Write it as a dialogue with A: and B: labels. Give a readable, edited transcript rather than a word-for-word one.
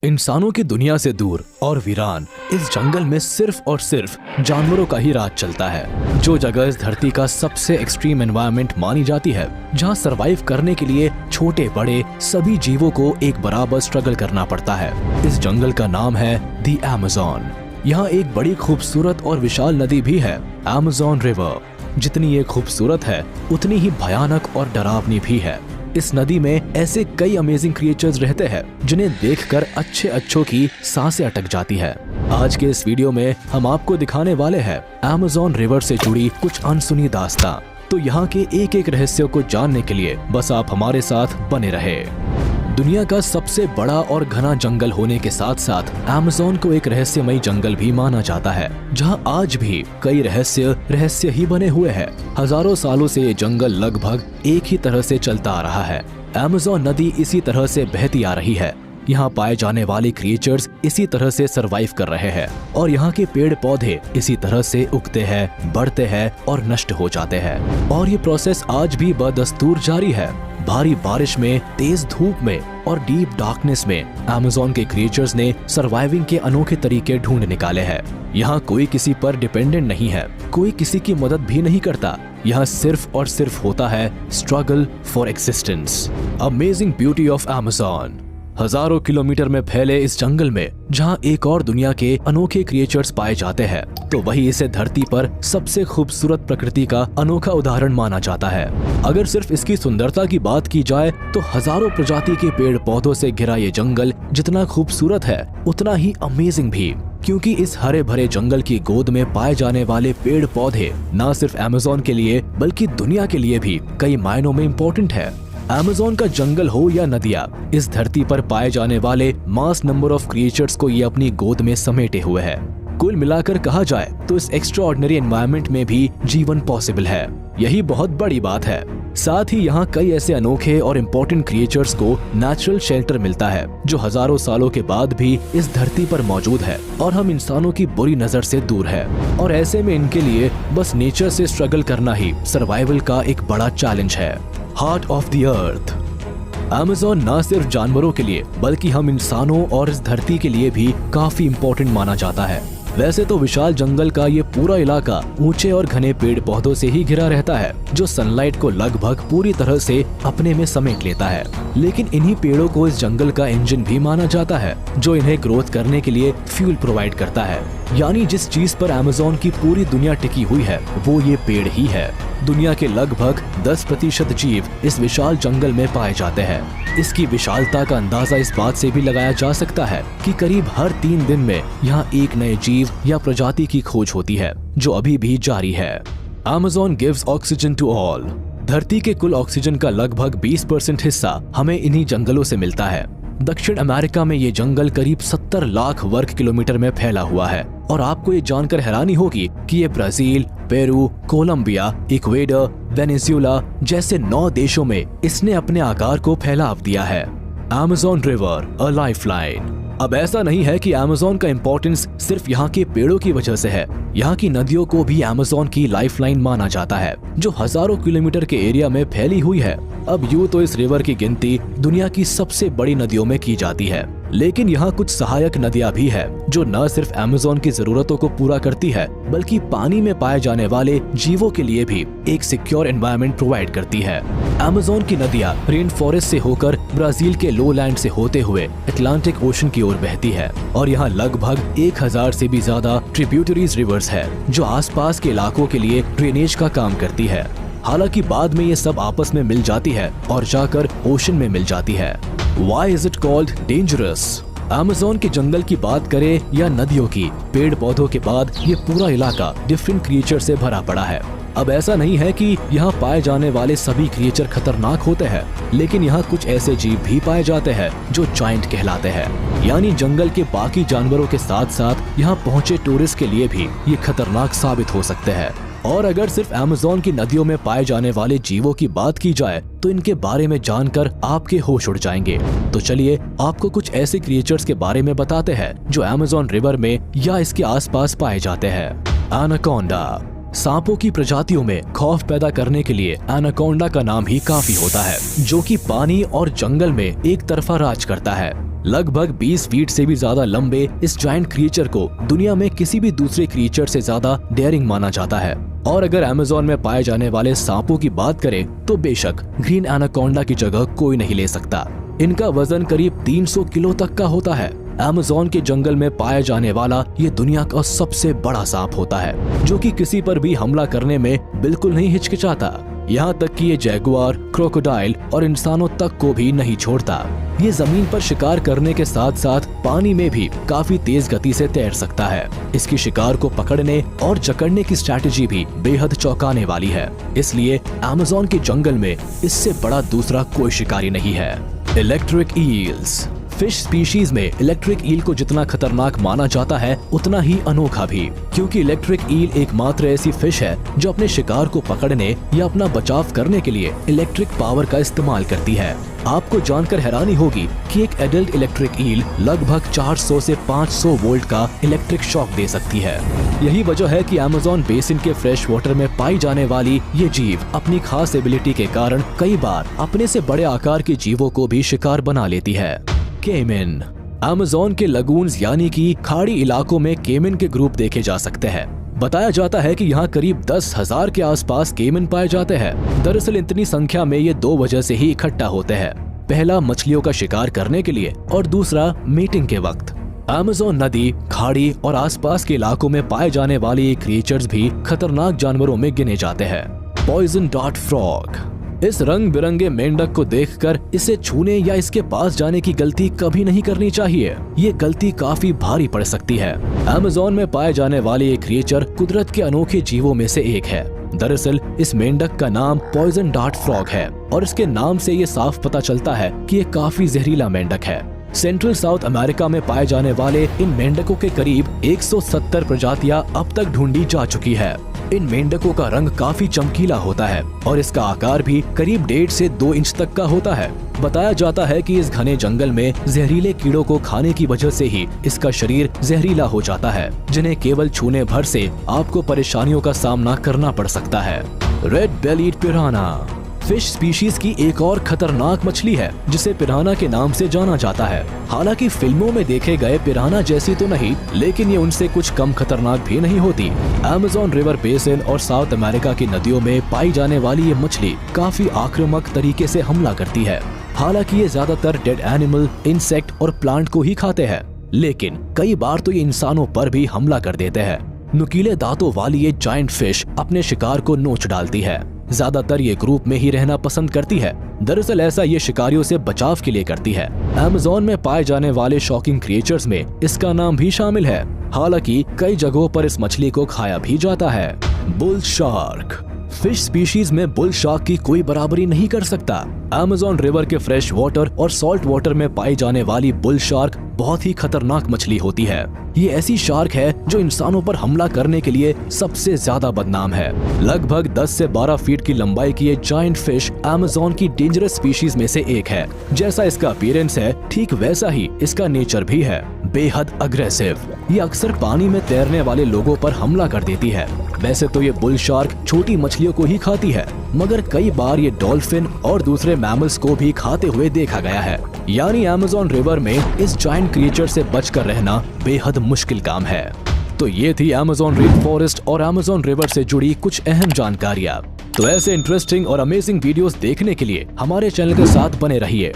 A: इंसानों की दुनिया से दूर और वीरान इस जंगल में सिर्फ और सिर्फ जानवरों का ही राज चलता है। जो जगह इस धरती का सबसे एक्सट्रीम एनवायरनमेंट मानी जाती है, जहां सरवाइव करने के लिए छोटे बड़े सभी जीवों को एक बराबर स्ट्रगल करना पड़ता है। इस जंगल का नाम है दी अमेज़न। यहाँ एक बड़ी खूबसूरत और विशाल नदी भी है, अमेज़न रिवर। जितनी ये खूबसूरत है उतनी ही भयानक और डरावनी भी है। इस नदी में ऐसे कई अमेजिंग क्रिएचर्स रहते हैं जिन्हें देखकर अच्छों की सांसें अटक जाती है। आज के इस वीडियो में हम आपको दिखाने वाले हैं अमेज़न रिवर से जुड़ी कुछ अनसुनी दास्तां। तो यहाँ के एक एक रहस्य को जानने के लिए बस आप हमारे साथ बने रहे। दुनिया का सबसे बड़ा और घना जंगल होने के साथ साथ अमेज़न को एक रहस्यमयी जंगल भी माना जाता है, जहां आज भी कई रहस्य ही बने हुए हैं। हजारों सालों से ये जंगल लगभग एक ही तरह से चलता आ रहा है। अमेज़न नदी इसी तरह से बहती आ रही है। यहाँ पाए जाने वाले क्रिएचर्स इसी तरह से सरवाइव कर रहे हैं और यहाँ के पेड़ पौधे इसी तरह से उगते हैं, बढ़ते हैं और नष्ट हो जाते हैं। और ये प्रोसेस आज भी बदस्तूर जारी है। भारी बारिश में, तेज धूप में और डीप डार्कनेस में अमेज़न के क्रिएचर्स ने सर्वाइविंग के अनोखे तरीके ढूंढ निकाले हैं। यहाँ कोई किसी पर डिपेंडेंट नहीं है, कोई किसी की मदद भी नहीं करता। यहाँ सिर्फ और सिर्फ होता है struggle for existence. Amazing beauty of Amazon. हजारों किलोमीटर में फैले इस जंगल में जहाँ एक और दुनिया के अनोखे क्रिएचर्स पाए जाते हैं, तो वही इसे धरती पर सबसे खूबसूरत प्रकृति का अनोखा उदाहरण माना जाता है। अगर सिर्फ इसकी सुंदरता की बात की जाए तो हजारों प्रजाति के पेड़ पौधों से घिरा ये जंगल जितना खूबसूरत है उतना ही अमेजिंग भी, क्योंकि इस हरे भरे जंगल की गोद में पाए जाने वाले पेड़ पौधे न सिर्फ अमेज़न के लिए बल्कि दुनिया के लिए भी कई मायनों में इम्पोर्टेंट है। अमेज़न का जंगल हो या नदियाँ, इस धरती पर पाए जाने वाले मास नंबर ऑफ क्रिएचर्स को ये अपनी गोद में समेटे हुए है। कुल मिलाकर कहा जाए तो इस एक्स्ट्राऑर्डिनरी एनवायरनमेंट में भी जीवन पॉसिबल है। यही बहुत बड़ी बात है। साथ ही यहाँ कई ऐसे अनोखे और इम्पोर्टेंट क्रिएचर्स को नेचुरल शेल्टर मिलता है जो हजारों सालों के बाद भी इस धरती पर मौजूद है और हम इंसानों की बुरी नजर से दूर है। और ऐसे में इनके लिए बस नेचर से स्ट्रगल करना ही सर्वाइवल का एक बड़ा चैलेंज है। Heart of the earth. Amazon न सिर्फ जानवरों के लिए बल्कि हम इंसानों और इस धरती के लिए भी काफी इम्पोर्टेंट माना जाता है। वैसे तो विशाल जंगल का ये पूरा इलाका ऊंचे और घने पेड़ पौधों से ही घिरा रहता है, जो सनलाइट को लगभग पूरी तरह से अपने में समेट लेता है। लेकिन इन्हीं पेड़ों को इस जंगल का इंजन भी माना जाता है, जो इन्हें ग्रोथ करने के लिए फ्यूल प्रोवाइड करता है। यानी जिस चीज पर अमेज़न की पूरी दुनिया टिकी हुई है वो ये पेड़ ही है। दुनिया के लगभग 10% जीव इस विशाल जंगल में पाए जाते हैं। इसकी विशालता का अंदाजा इस बात से भी लगाया जा सकता है कि करीब हर 3 दिन में यहाँ एक नए जीव या प्रजाति की खोज होती है, जो अभी भी जारी है। Amazon gives oxygen to all. धरती के कुल ऑक्सीजन का लगभग 20% हिस्सा हमें इन्हीं जंगलों से मिलता है। दक्षिण अमेरिका में ये जंगल करीब 70 लाख वर्ग किलोमीटर में फैला हुआ है और आपको ये जानकर हैरानी होगी कि ये Brazil, Peru, Colombia, Ecuador, Venezuela जैसे 9 देशों में इसने अपने आकार को फैलाव दिया है। अमेज़न रिवर अ लाइफलाइन। अब ऐसा नहीं है कि अमेज़न का इम्पोर्टेंस सिर्फ यहाँ के पेड़ों की वजह से है। यहाँ की नदियों को भी अमेज़न की लाइफलाइन माना जाता है, जो हजारों किलोमीटर के एरिया में फैली हुई है। अब यूं तो इस रिवर की गिनती दुनिया की सबसे बड़ी नदियों में की जाती है, लेकिन यहाँ कुछ सहायक नदियाँ भी है जो न सिर्फ अमेज़न की जरूरतों को पूरा करती है बल्कि पानी में पाए जाने वाले जीवों के लिए भी एक सिक्योर एनवायरनमेंट प्रोवाइड करती है। अमेज़न की नदियाँ रेन फॉरेस्ट से होकर ब्राजील के लोलैंड से होते हुए अटलांटिक ओशन की ओर बहती है और यहाँ लगभग 1000 से भी ज्यादा ट्रिब्यूटरीज रिवर्स है जो आसपास के इलाकों के लिए ड्रेनेज का काम करती है। हालांकि बाद में ये सब आपस में मिल जाती है और जाकर ओशन में मिल जाती है। Why is it called dangerous? Amazon के जंगल की बात करें या नदियों की, पेड़ पौधों के बाद ये पूरा इलाका डिफरेंट क्रिएचर से भरा पड़ा है। अब ऐसा नहीं है कि यहाँ पाए जाने वाले सभी क्रिएचर खतरनाक होते हैं, लेकिन यहाँ कुछ ऐसे जीव भी पाए जाते हैं जो जायंट कहलाते हैं। यानी जंगल के बाकी जानवरों के साथ साथ यहाँ पहुँचे टूरिस्ट के लिए भी ये खतरनाक साबित हो सकते हैं। और अगर सिर्फ अमेज़न की नदियों में पाए जाने वाले जीवों की बात की जाए तो इनके बारे में जानकर आपके होश उड़ जाएंगे। तो चलिए आपको कुछ ऐसे क्रिएचर्स के बारे में बताते हैं जो अमेज़न रिवर में या इसके आसपास पाए जाते हैं। एनाकोंडा। सांपों की प्रजातियों में खौफ पैदा करने के लिए एनाकोंडा का नाम ही काफी होता है, जो कि पानी और जंगल में एक तरफा राज करता है। लगभग 20 फीट से भी ज्यादा लंबे इस जायंट क्रिएचर को दुनिया में किसी भी दूसरे क्रिएचर से ज्यादा डेयरिंग माना जाता है। और अगर अमेज़न में पाए जाने वाले सांपों की बात करें तो बेशक ग्रीन एनाकोंडा की जगह कोई नहीं ले सकता। इनका वजन करीब 300 किलो तक का होता है। अमेज़न के जंगल में पाया जाने वाला ये दुनिया का सबसे बड़ा सांप होता है, जो कि किसी पर भी हमला करने में बिल्कुल नहीं हिचकिचाता। यहाँ तक कि ये जैगुआर, क्रोकोडाइल और इंसानों तक को भी नहीं छोड़ता। ये जमीन पर शिकार करने के साथ साथ पानी में भी काफी तेज गति से तैर सकता है। इसकी शिकार को पकड़ने और जकड़ने की स्ट्रैटेजी भी बेहद चौंकाने वाली है। इसलिए अमेज़न के जंगल में इससे बड़ा दूसरा कोई शिकारी नहीं है। Electric eels. फिश स्पीशीज में इलेक्ट्रिक ईल को जितना खतरनाक माना जाता है उतना ही अनोखा भी, क्योंकि इलेक्ट्रिक ईल एकमात्र ऐसी फिश है जो अपने शिकार को पकड़ने या अपना बचाव करने के लिए इलेक्ट्रिक पावर का इस्तेमाल करती है। आपको जानकर हैरानी होगी कि एक एडल्ट इलेक्ट्रिक ईल लगभग 400 से 500 वोल्ट का इलेक्ट्रिक शॉक दे सकती है। यही वजह है कि अमेज़न बेसिन के फ्रेश वाटर में पाई जाने वाली ये जीव अपनी खास एबिलिटी के कारण कई बार अपने से बड़े आकार के जीवों को भी शिकार बना लेती है। केमिन। अमेज़न के लगून्स यानी कि खाड़ी इलाकों में केमिन के ग्रुप देखे जा सकते हैं। बताया जाता है कि यहाँ करीब 10,000 के आसपास केमिन पाए जाते हैं। दरअसल इतनी संख्या में ये दो वजह से ही इकट्ठा होते हैं। पहला मछलियों का शिकार करने के लिए और दूसरा मीटिंग के वक्त। अमेज़न नदी, खाड़ी और आसपास के इलाकों में पाए जाने वाले ये क्रिएचर्स भी खतरनाक जानवरों में गिने जाते हैं। Poison dart frog. इस रंग बिरंगे मेंढक को देखकर इसे छूने या इसके पास जाने की गलती कभी नहीं करनी चाहिए। ये गलती काफी भारी पड़ सकती है। अमेज़न में पाए जाने वाले ये क्रिएचर कुदरत के अनोखे जीवों में से एक है। दरअसल इस मेंढक का नाम पॉइजन डार्ट फ्रॉग है और इसके नाम से ये साफ पता चलता है कि ये काफी जहरीला मेंढक है। सेंट्रल साउथ अमेरिका में पाए जाने वाले इन मेंढकों के करीब 170 प्रजातियां अब तक ढूंढी जा चुकी है। इन मेंढकों का रंग काफी चमकीला होता है और इसका आकार भी करीब 1.5 से 2 इंच तक का होता है। बताया जाता है कि इस घने जंगल में जहरीले कीड़ों को खाने की वजह से ही इसका शरीर जहरीला हो जाता है, जिन्हें केवल छूने भर से आपको परेशानियों का सामना करना पड़ सकता है। Red bellied पिराना। फिश स्पीशीज की एक और खतरनाक मछली है जिसे पिराना के नाम से जाना जाता है। हालांकि फिल्मों में देखे गए पिराना जैसी तो नहीं, लेकिन ये उनसे कुछ कम खतरनाक भी नहीं होती। अमेज़न रिवर बेसिन और साउथ अमेरिका की नदियों में पाई जाने वाली ये मछली काफी आक्रामक तरीके से हमला करती है। हालांकि ये ज्यादातर डेड एनिमल, इंसेक्ट और प्लांट को ही खाते हैं, लेकिन कई बार तो ये इंसानों पर भी हमला कर देते हैं। नुकीले दांतों वाली ये जायंट फिश अपने शिकार को नोच डालती है। ज्यादातर ये ग्रुप में ही रहना पसंद करती है। दरअसल ऐसा ये शिकारियों से बचाव के लिए करती है। अमेज़न में पाए जाने वाले शॉकिंग क्रिएचर्स में इसका नाम भी शामिल है। हालांकि कई जगहों पर इस मछली को खाया भी जाता है। Bull shark. फिश स्पीशीज में बुल शार्क की कोई बराबरी नहीं कर सकता। अमेज़न रिवर के फ्रेश वाटर और सॉल्ट वाटर में पाई जाने वाली बुल शार्क बहुत ही खतरनाक मछली होती है। ये ऐसी शार्क है जो इंसानों पर हमला करने के लिए सबसे ज्यादा बदनाम है। लगभग 10 से 12 फीट की लंबाई की ये जायंट फिश अमेज़न की डेंजरस स्पीशीज में से एक है। जैसा इसका अपीयरेंस है, ठीक वैसा ही इसका नेचर भी है, बेहद अग्रेसिव। ये अक्सर पानी में तैरने वाले लोगों पर हमला कर देती है। वैसे तो ये बुल शार्क छोटी मछलियों को ही खाती है, मगर कई बार ये डॉल्फिन और दूसरे मैमल्स को भी खाते हुए देखा गया है। यानी अमेज़न रिवर में इस जायंट क्रिएचर से बचकर रहना बेहद मुश्किल काम है। तो ये थी अमेज़न रेन फॉरेस्ट और अमेज़न रिवर से जुड़ी कुछ अहम जानकारियाँ। तो ऐसे इंटरेस्टिंग और अमेजिंग वीडियोस देखने के लिए हमारे चैनल के साथ बने रहिए।